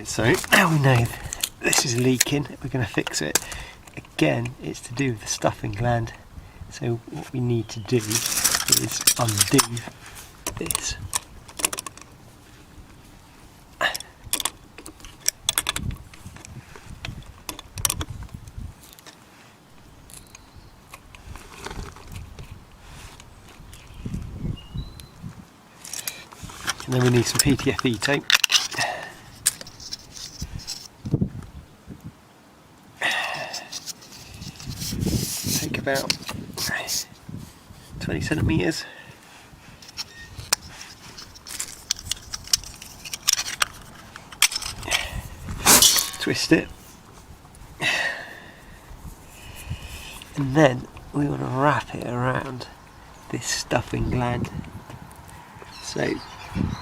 Right, so now we know this is leaking, we're going to fix it. Again, it's to do with the stuffing gland. So what we need to do is undo this. And then we need some PTFE tape. Take about 20 centimetres. Twist it. And then we want to wrap it around this stuffing gland. So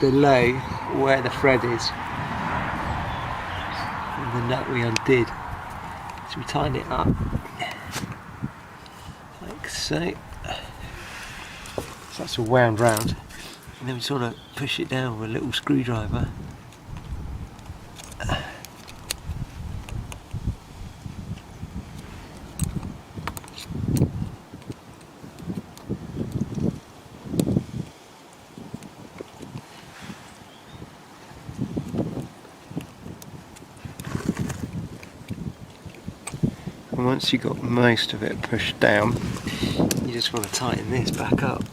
below where the thread is and the nut we undid. So we tighten it up like so. So that's all wound round, and then we sort of push it down with a little screwdriver. And once you've got most of it pushed down, you just want to tighten this back up.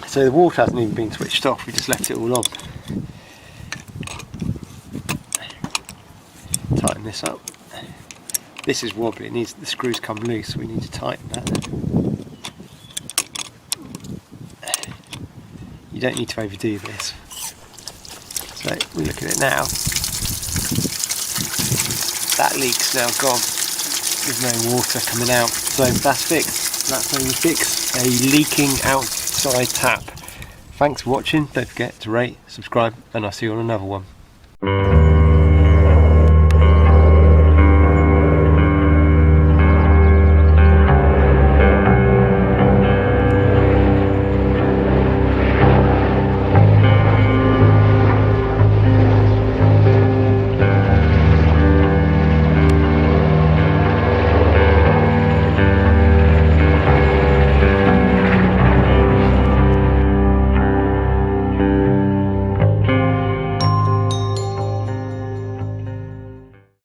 So the water hasn't even been switched off, we just left it all on. Tighten this up. This is wobbly, it needs, the screws come loose, so we need to tighten that. You don't need to overdo this. So we look at it now. That leak's now gone. There's no water coming out. So that's fixed. That's how you fix a leaking outside tap. Thanks for watching. Don't forget to rate, subscribe, and I'll see you on another one.